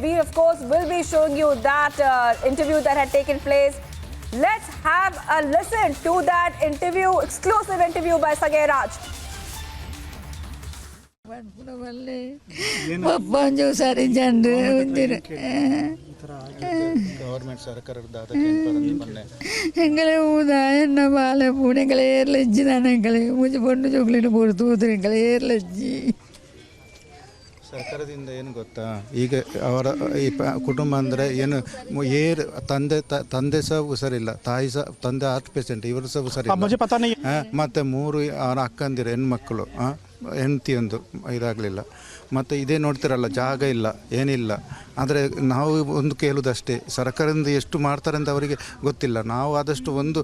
we of course will be showing you that interview that had taken place. Let's have a listen to that interview, exclusive interview by Sagay Raj. Government ಸರ್ಕಾರದ ಬಂದೆ എങ്ങളെ എന്നെ Palai പൂടെ എങ്ങളെ ഏർലജ്ജിതാണ് എങ്ങളെ മുഞ്ച് പൊണ്ണു chocolate കൊടുത്തു എങ്ങളെ ഏർലജ്ജി ಸರ್ಕಾರದಿಂದ ಏನು ಗೊತ್ತಾ, ಈಗ ಅವರ ಈ ಕುಟುಂಬ ಅಂದರೆ ಏನು ತಂದೆ ಸಹ ಹುಷಾರಿಲ್ಲ, ತಾಯಿ ಸಹ ತಂದೆ ಹಾರ್ಟ್ ಪೇಷಂಟ್, ಇವರು ಸಹ ಹುಷಾರಿಲ್ಲ. ಮತ್ತು 3 ಅವರ ಅಕ್ಕಂದಿರು ಹೆಣ್ಮಕ್ಕಳು, ಹೆಂಡತಿಯೊಂದು ಇದಾಗಲಿಲ್ಲ. ಮತ್ತು ಇದೇ ನೋಡ್ತಿರಲ್ಲ, ಜಾಗ ಇಲ್ಲ, ಏನಿಲ್ಲ. ಆದರೆ ನಾವು ಒಂದು ಕೇಳುವುದಷ್ಟೇ, ಸರ್ಕಾರದಿಂದ ಎಷ್ಟು ಮಾಡ್ತಾರೆ ಅಂತ ಅವರಿಗೆ ಗೊತ್ತಿಲ್ಲ. ನಾವು ಆದಷ್ಟು ಒಂದು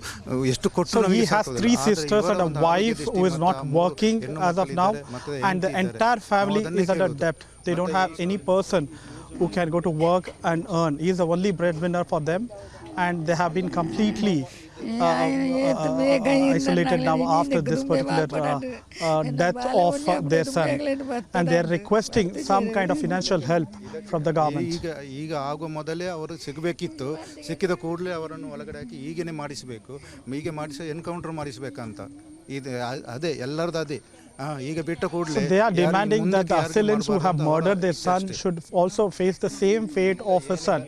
ಎಷ್ಟು ಕೊಟ್ಟು. So he has 3 sisters and a wife who is not working as of now, and the entire family is under debt. They don't have any person who can go to work and earn. He is the only breadwinner for them, and they have been completely isolated now after this particular death of their son, and they are requesting some kind of financial help from the government. ಈಗ ಆಗುವ ಮೊದಲೇ ಅವರು ಸಿಗಬೇಕಿತ್ತು, ಸಿಕ್ಕಿದ ಕೂಡಲೇ ಅವರನ್ನು ಒಳಗಡೆ ಹಾಕಿ ಈಗೇನೆ ಮಾಡಿಸಬೇಕು, ಹೀಗೆ ಮಾಡಿಸಿ ಎನ್ಕೌಂಟರ್ ಮಾಡಿಸಬೇಕಂತ. ಇದು ಅದೇ ಎಲ್ಲರದ್ದು ಅದೇ. ಈಗ ಬಿಟ್ಟ ಕೂಡಲೇ they are demanding that the assailants who have murdered their son should also face the same fate of his son.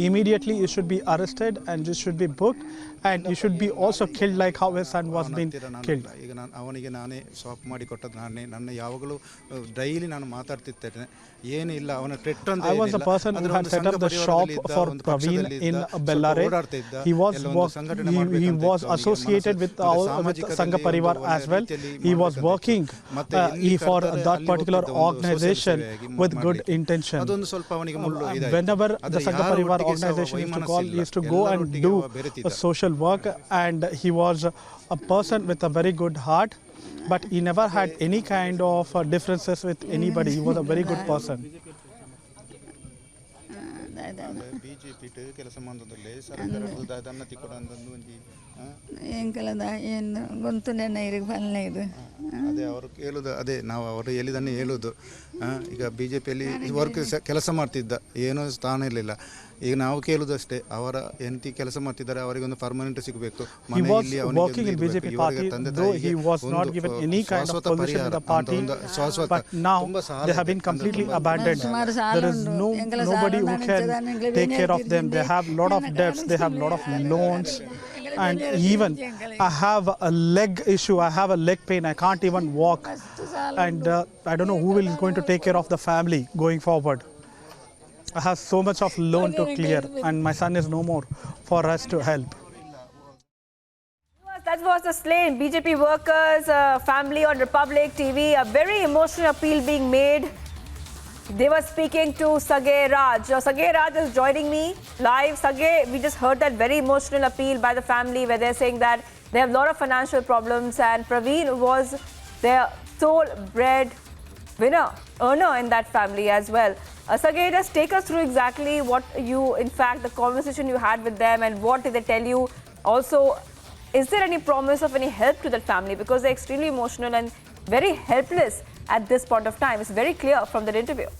Immediately he should be arrested and just should be booked, and he should be also killed like how his son was being killed. ಈಗ ಅವನಿಗೆ ನಾನೇ shop ಮಾಡಿ ಕೊಟ್ಟದ್ದು ನಾನೇ. ನನ್ನ ಯಾವಾಗಲೂ daily ನಾನು ಮಾತಾಡ್ತಿರ್ತೇನೆ, ಏನಿಲ್ಲ ಅವನ ಟ್ರೆಟ್ ಅಂತ. I was the person who had set up the shop for Praveen in Bellare. He was associated with Sangha Parivar as well. He was working for that particular organization with good intention. Whenever the Sangha Parivar organization used to call, he used to go and do social work, and he was a person with a very good heart, but he never had any kind of differences with anybody. He was a very good person. BJP ಕೆಲಸ ಮಾಡೋದ್ರಲ್ಲಿ ಸರ್ಕಾರದ ಅದನ್ನ ತಿಕ್ಕೊಂಡು ಒಂದು ಎಂಕಲದ ಏನು ಗೊಂತುನೆ ನೈರಿಗೆ ಬಲ್ನೆ ಇದು ಅದೇ ಅವರು ಹೇಳೋದು, ಅದೇ ನಾವು ಅವರು ಹೇಳಿದನ್ನೇ ಹೇಳೋದು. ಈಗ BJPಯಲ್ಲಿ ವರ್ಕ್ ಕೆಲಸ ಮಾಡ್ತಿದ್ದ, ಏನೂ ಸ್ಥಾನ ಇರಲಿಲ್ಲ. ಈಗ ನಾವು ಕೇಳುವುದಷ್ಟೇ, ಅವರ ಹೆಂಡತಿ ಕೆಲಸ ಮಾಡ್ತಿದ್ದಾರೆ, ಅವರಿಗೆ ಒಂದು ಪರ್ಮನೆಂಟ್ ಸಿಗಬೇಕು. He was working in BJP party, though he was not given any kind of position in the party, but now they have been completely abandoned. There is nobody who can take care of them. They have lot of debts, they have lot of loans, and even I have a leg issue, I have a leg pain, I can't even walk, and I don't know who is going to take care of the family going forward. I have so much of loan to clear, and my son is no more for us to help. That was the slain BJP workers family on Republic TV. A very emotional appeal being made. They were speaking to Sagay Raj. Sagay Raj is joining me live. Sagay, we just heard that very emotional appeal by the family where they're saying that they have a lot of financial problems, and Praveen was their sole earner in that family as well. Sagay, just take us through exactly what you, in fact, the conversation you had with them, and what did they tell you? Also, is there any promise of any help to that family? Because they're extremely emotional and very helpless at this point of time. It's very clear from that interview.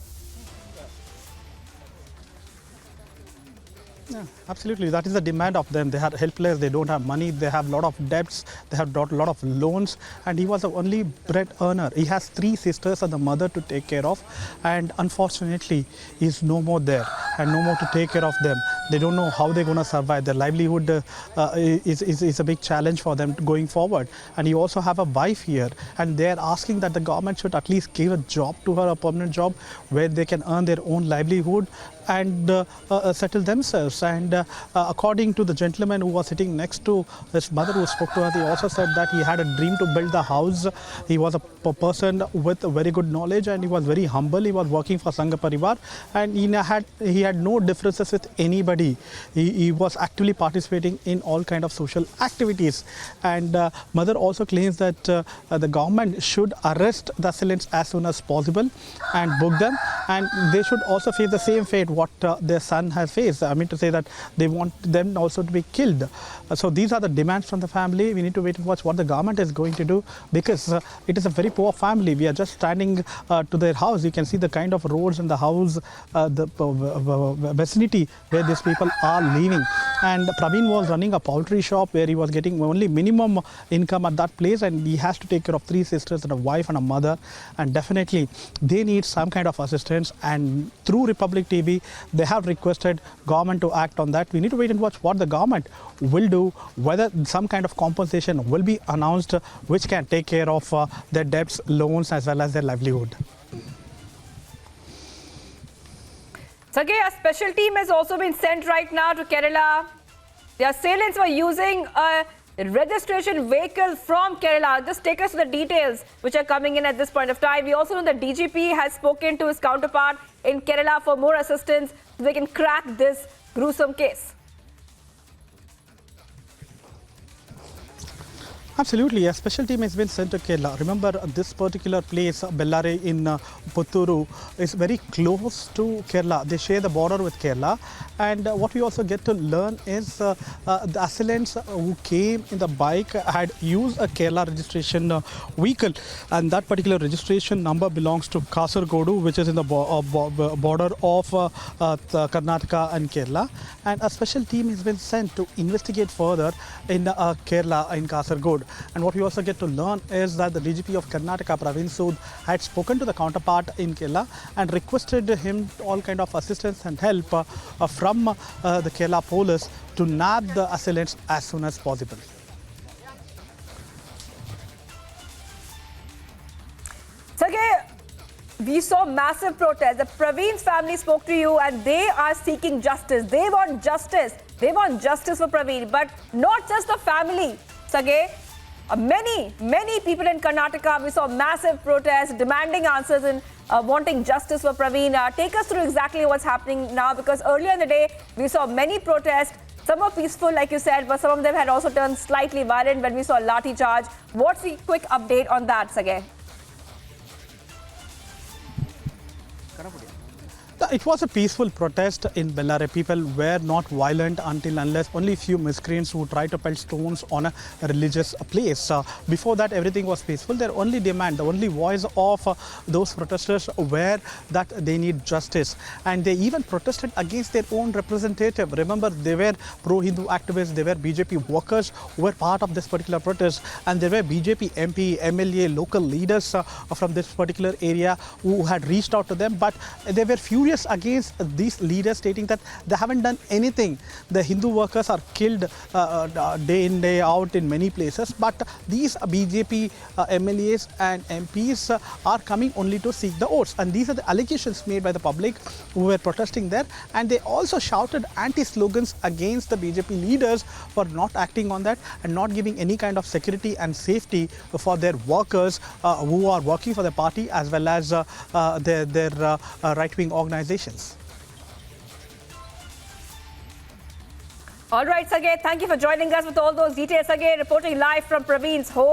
Yeah, absolutely. That is the demand of them. They are helpless, they don't have money, they have a lot of debts, they have got a lot of loans, and he was the only bread earner. He has 3 sisters and the mother to take care of, and unfortunately, he is no more there and no more to take care of them. They don't know how they're going to survive. Their livelihood is a big challenge for them going forward. And you also have a wife here, and they're asking that the government should at least give a job to her, a permanent job, where they can earn their own livelihood and settle themselves. And according to the gentleman who was sitting next to his mother who spoke to her, he also said that he had a dream to build the house. He was a person with very good knowledge, and he was very humble. He was working for Sangha Parivar, and he had no differences with anybody. He was actively participating in all kind of social activities. And mother also claims that the government should arrest the assailants as soon as possible and book them, and they should also face the same fate what their son has faced. I mean to say that they want them also to be killed. So these are the demands from the family. We need to wait and watch what the government is going to do, because it is a very poor family. We are just standing to their house. You can see the kind of roads in the house, the vicinity where these people are living. And Praveen was running a poultry shop where he was getting only minimum income at that place, and he has to take care of 3 sisters and a wife and a mother, and definitely they need some kind of assistance. And through Republic TV, they have requested government to act on that. We need to wait and watch what the government will do, whether some kind of compensation will be announced which can take care of their debts, loans, as well as their livelihood. Sage, a special team has also been sent right now to Kerala. The assailants were using a registration vehicle from Kerala. Just take us to the details which are coming in at this point of time. We also know that DGP has spoken to his counterpart in Kerala for more assistance so they can crack this gruesome case. Absolutely, a special team has been sent to Kerala. Remember, this particular place, Bellare in Putturu, is very close to Kerala. They share the border with Kerala. And what we also get to learn is the assailants who came in the bike had used a Kerala registration vehicle. And that particular registration number belongs to Kasargodu, which is in the border of Karnataka and Kerala. And a special team has been sent to investigate further in Kerala, in Kasargodu. And what we also get to learn is that the DGP of Karnataka, Praveen, had spoken to the counterpart in Kerala and requested him all kind of assistance and help from the Kerala police to nab the assailants as soon as possible. Sage, we saw massive protests. The Praveen's family spoke to you and they are seeking justice. They want justice. They want justice for Praveen, but not just the family. Sage, many people in Karnataka, we saw massive protests demanding answers and wanting justice for Praveen. Take us through exactly what's happening now, because earlier in the day, we saw many protests. Some were peaceful, like you said, but some of them had also turned slightly violent when we saw lathi charge. What's the quick update on that, Sage? It was a peaceful protest in Bellare. People were not violent unless only few miscreants who tried to pelt stones on a religious place. Before that, everything was peaceful. Their only demand, the only voice of those protesters were that they need justice. And they even protested against their own representative. Remember, they were pro-Hindu activists, they were BJP workers who were part of this particular protest. And there were BJP MP, MLA, local leaders from this particular area who had reached out to them. But they were furious against these leaders, stating that they haven't done anything. The Hindu workers are killed day in, day out in many places, but these BJP MLAs and MPs are coming only to seek the votes. And these are the allegations made by the public who were protesting there. And they also shouted anti-slogans against the BJP leaders for not acting on that and not giving any kind of security and safety for their workers who are working for the party, as well as their right-wing organizations. All right, Sage, thank you for joining us with all those details. Sage, reporting live from Praveen's home.